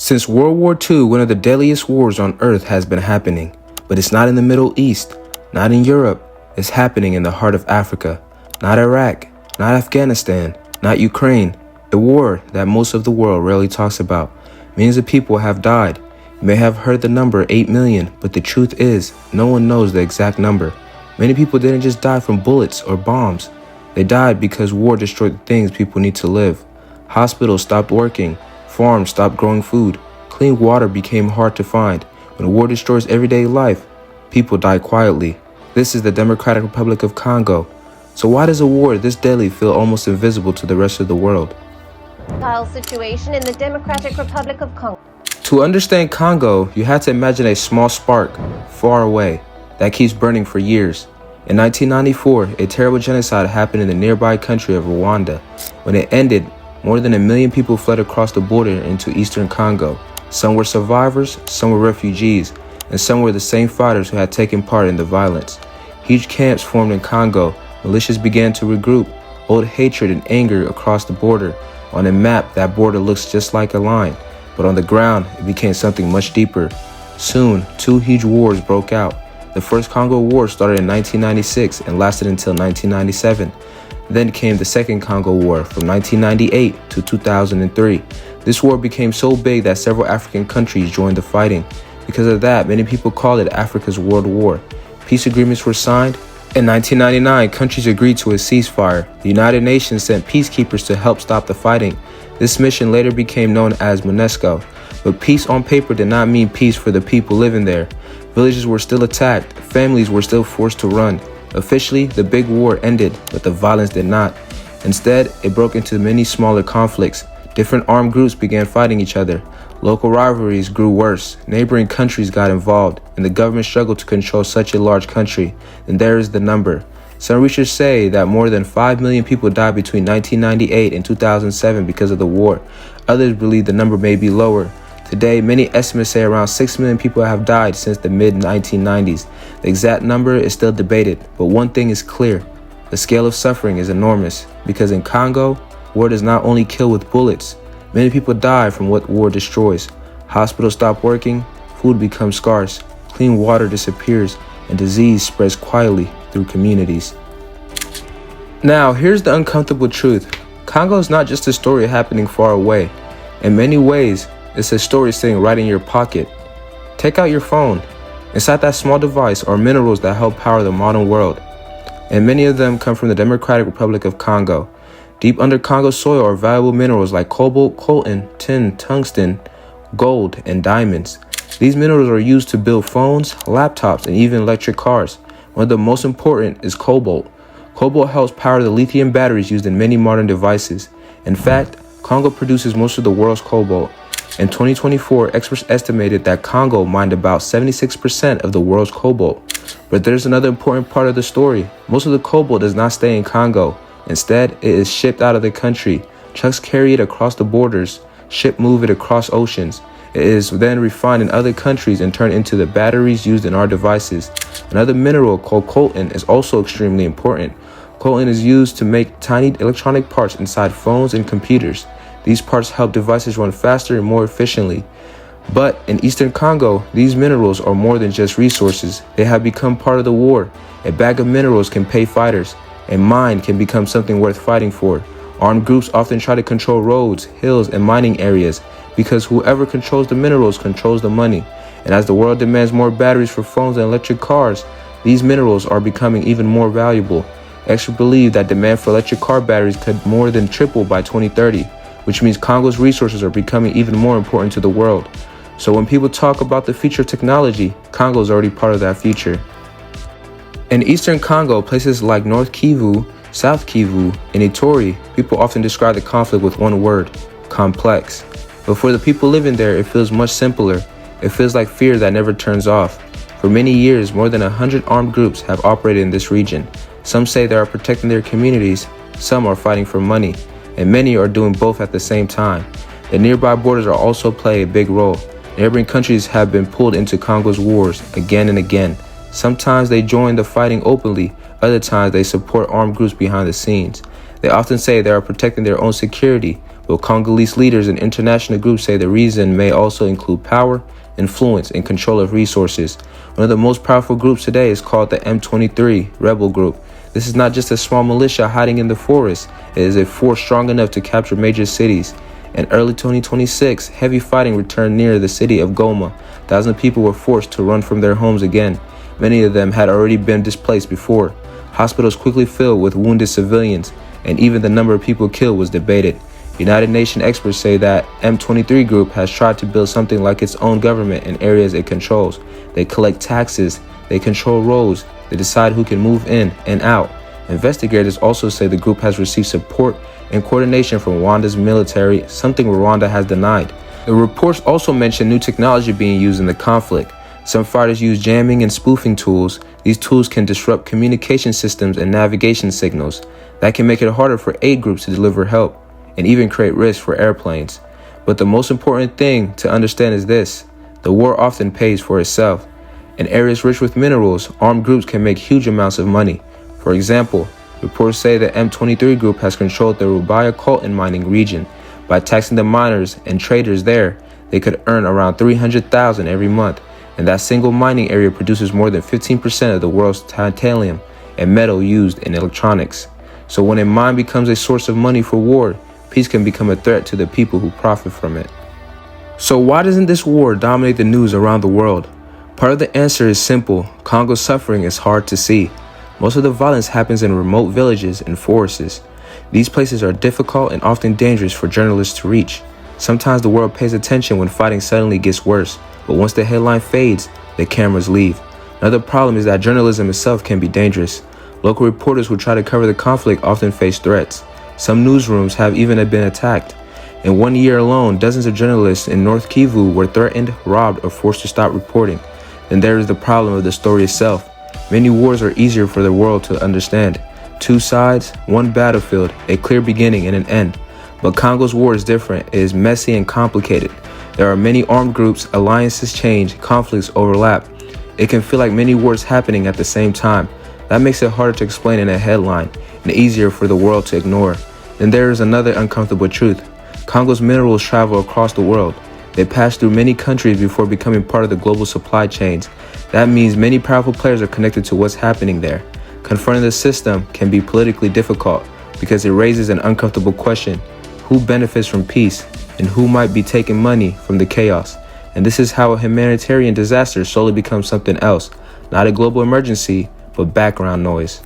Since World War II, one of the deadliest wars on Earth has been happening. But it's not in the Middle East, not in Europe. It's happening in the heart of Africa. Not Iraq, not Afghanistan, not Ukraine. The war that most of the world rarely talks about. Millions of people have died. You may have heard the number 8 million, but the truth is, no one knows the exact number. Many people didn't just die from bullets or bombs. They died because war destroyed the things people need to live. Hospitals stopped working. Farms stopped growing food. Clean water became hard to find. When war destroys everyday life, people die quietly. This is the Democratic Republic of Congo. So why does a war this deadly feel almost invisible to the rest of the world? Situation in the Democratic Republic of Congo. To understand Congo, you have to imagine a small spark, far away, that keeps burning for years. In 1994, a terrible genocide happened in the nearby country of Rwanda. When it ended, more than 1 million people fled across the border into eastern Congo. Some were survivors, some were refugees, and some were the same fighters who had taken part in the violence. Huge camps formed in Congo. Militias began to regroup. Old hatred and anger across the border. On a map, that border looks just like a line, but on the ground, it became something much deeper. Soon, 2 huge wars broke out. The First Congo War started in 1996 and lasted until 1997. Then came the Second Congo War from 1998 to 2003. This war became so big that several African countries joined the fighting. Because of that, many people called it Africa's World War. Peace agreements were signed. In 1999, countries agreed to a ceasefire. The United Nations sent peacekeepers to help stop the fighting. This mission later became known as MONUSCO. But peace on paper did not mean peace for the people living there. Villages were still attacked. Families were still forced to run. Officially, the big war ended, but the violence did not. Instead, it broke into many smaller conflicts. Different armed groups began fighting each other. Local rivalries grew worse. Neighboring countries got involved, and the government struggled to control such a large country. And there is the number. Some researchers say that more than 5 million people died between 1998 and 2007 because of the war. Others believe the number may be lower. Today, many estimates say around 6 million people have died since the mid-1990s. The exact number is still debated, but one thing is clear. The scale of suffering is enormous, because in Congo, war does not only kill with bullets. Many people die from what war destroys. Hospitals stop working, food becomes scarce, clean water disappears, and disease spreads quietly through communities. Now, here's the uncomfortable truth. Congo is not just a story happening far away. In many ways, it's a story sitting right in your pocket. Take out your phone. Inside that small device are minerals that help power the modern world. And many of them come from the Democratic Republic of Congo. Deep under Congo's soil are valuable minerals like cobalt, coltan, tin, tungsten, gold, and diamonds. These minerals are used to build phones, laptops, and even electric cars. One of the most important is cobalt. Cobalt helps power the lithium batteries used in many modern devices. In fact, Congo produces most of the world's cobalt. In 2024, experts estimated that Congo mined about 76% of the world's cobalt. But there's another important part of the story. Most of the cobalt does not stay in Congo. Instead, it is shipped out of the country. Trucks carry it across the borders. Ships move it across oceans. It is then refined in other countries and turned into the batteries used in our devices. Another mineral called coltan is also extremely important. Coltan is used to make tiny electronic parts inside phones and computers. These parts help devices run faster and more efficiently. But in eastern Congo, these minerals are more than just resources. They have become part of the war. A bag of minerals can pay fighters. A mine can become something worth fighting for. Armed groups often try to control roads, hills, and mining areas because whoever controls the minerals controls the money. And as the world demands more batteries for phones and electric cars, these minerals are becoming even more valuable. Experts believe that demand for electric car batteries could more than triple by 2030. Which means Congo's resources are becoming even more important to the world. So when people talk about the future of technology, Congo is already part of that future. In eastern Congo, places like North Kivu, South Kivu, and Ituri, people often describe the conflict with one word: complex. But for the people living there, it feels much simpler. It feels like fear that never turns off. For many years, more than 100 armed groups have operated in this region. Some say they are protecting their communities, some are fighting for money, and many are doing both at the same time. The nearby borders are also play a big role. Neighboring countries have been pulled into Congo's wars again and again. Sometimes they join the fighting openly, other times they support armed groups behind the scenes. They often say they are protecting their own security, but Congolese leaders and international groups say the reason may also include power, influence, and control of resources. One of the most powerful groups today is called the M23 rebel group. This is not just a small militia hiding in the forest. It is a force strong enough to capture major cities. In early 2026, heavy fighting returned near the city of Goma. Thousands of people were forced to run from their homes again. Many of them had already been displaced before. Hospitals quickly filled with wounded civilians, and even the number of people killed was debated. United Nations experts say that M23 group has tried to build something like its own government in areas it controls. They collect taxes, they control roads, they decide who can move in and out. Investigators also say the group has received support and coordination from Rwanda's military, something Rwanda has denied. The reports also mention new technology being used in the conflict. Some fighters use jamming and spoofing tools. These tools can disrupt communication systems and navigation signals. That can make it harder for aid groups to deliver help and even create risk for airplanes. But the most important thing to understand is this: the war often pays for itself. In areas rich with minerals, armed groups can make huge amounts of money. For example, reports say the M23 group has controlled the Rubaya coltan mining region. By taxing the miners and traders there, they could earn around $300,000 every month, and that single mining area produces more than 15% of the world's titanium and metal used in electronics. So when a mine becomes a source of money for war, peace can become a threat to the people who profit from it. So why doesn't this war dominate the news around the world? Part of the answer is simple: Congo's suffering is hard to see. Most of the violence happens in remote villages and forests. These places are difficult and often dangerous for journalists to reach. Sometimes the world pays attention when fighting suddenly gets worse, but once the headline fades, the cameras leave. Another problem is that journalism itself can be dangerous. Local reporters who try to cover the conflict often face threats. Some newsrooms have even been attacked. In 1 year alone, dozens of journalists in North Kivu were threatened, robbed, or forced to stop reporting. Then there is the problem of the story itself. Many wars are easier for the world to understand. Two sides, one battlefield, a clear beginning and an end. But Congo's war is different. It is messy and complicated. There are many armed groups, alliances change, conflicts overlap. It can feel like many wars happening at the same time. That makes it harder to explain in a headline and easier for the world to ignore. Then there is another uncomfortable truth. Congo's minerals travel across the world. They pass through many countries before becoming part of the global supply chains. That means many powerful players are connected to what's happening there. Confronting the system can be politically difficult because it raises an uncomfortable question: who benefits from peace and who might be taking money from the chaos? And this is how a humanitarian disaster slowly becomes something else, not a global emergency, but background noise.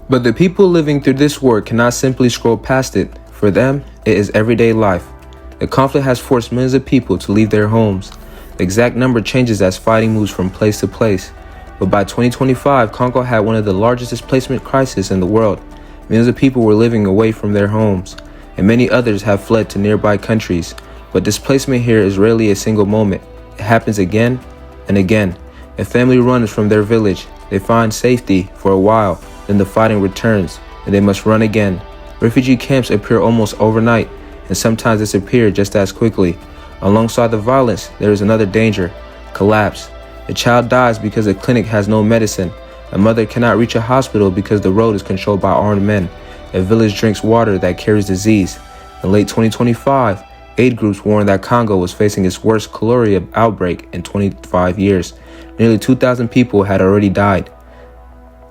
But the people living through this war cannot simply scroll past it. For them, it is everyday life. The conflict has forced millions of people to leave their homes. The exact number changes as fighting moves from place to place. But by 2025, Congo had one of the largest displacement crises in the world. Millions of people were living away from their homes, and many others have fled to nearby countries. But displacement here is rarely a single moment. It happens again and again. A family runs from their village. They find safety for a while, then the fighting returns, and they must run again. Refugee camps appear almost overnight, and sometimes disappear just as quickly. Alongside the violence, there is another danger: collapse. A child dies because the clinic has no medicine. A mother cannot reach a hospital because the road is controlled by armed men. A village drinks water that carries disease. In late 2025, aid groups warned that Congo was facing its worst cholera outbreak in 25 years. Nearly 2,000 people had already died.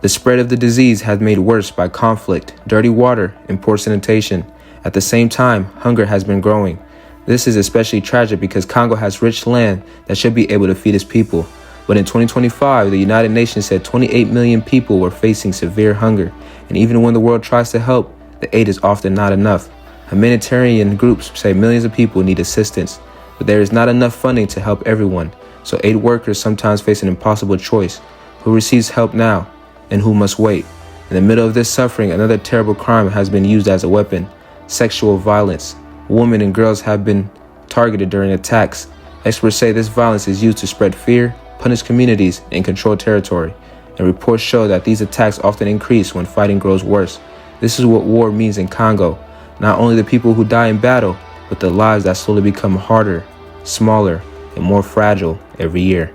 The spread of the disease has made worse by conflict, dirty water, and poor sanitation. At the same time, hunger has been growing. This is especially tragic because Congo has rich land that should be able to feed its people. But in 2025, the United Nations said 28 million people were facing severe hunger. And even when the world tries to help, the aid is often not enough. Humanitarian groups say millions of people need assistance, but there is not enough funding to help everyone. So aid workers sometimes face an impossible choice: who receives help now and who must wait. In the middle of this suffering, another terrible crime has been used as a weapon: sexual violence. Women and girls have been targeted during attacks. Experts say this violence is used to spread fear, punish communities, and control territory. And reports show that these attacks often increase when fighting grows worse. This is what war means in Congo. Not only the people who die in battle, but the lives that slowly become harder, smaller, and more fragile every year.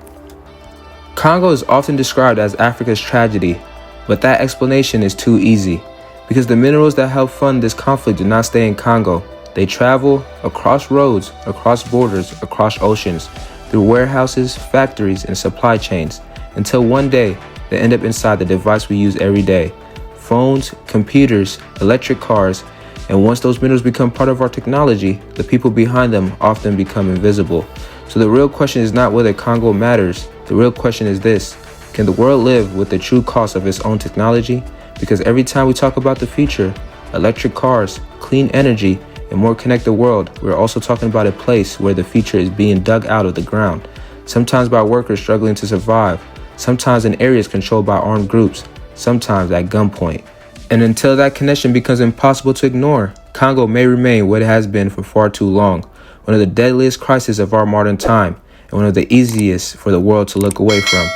Congo is often described as Africa's tragedy, but that explanation is too easy, because the minerals that help fund this conflict do not stay in Congo. They travel across roads, across borders, across oceans, through warehouses, factories, and supply chains, until one day they end up inside the device we use every day. Phones, computers, electric cars, and once those minerals become part of our technology, the people behind them often become invisible. So the real question is not whether Congo matters. The real question is this: can the world live with the true cost of its own technology? Because every time we talk about the future, electric cars, clean energy, and more connected world, we're also talking about a place where the future is being dug out of the ground, sometimes by workers struggling to survive, sometimes in areas controlled by armed groups, sometimes at gunpoint. And until that connection becomes impossible to ignore, Congo may remain what it has been for far too long, one of the deadliest crises of our modern time, and one of the easiest for the world to look away from.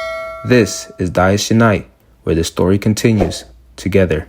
This is Deadliest Unite, where the story continues together.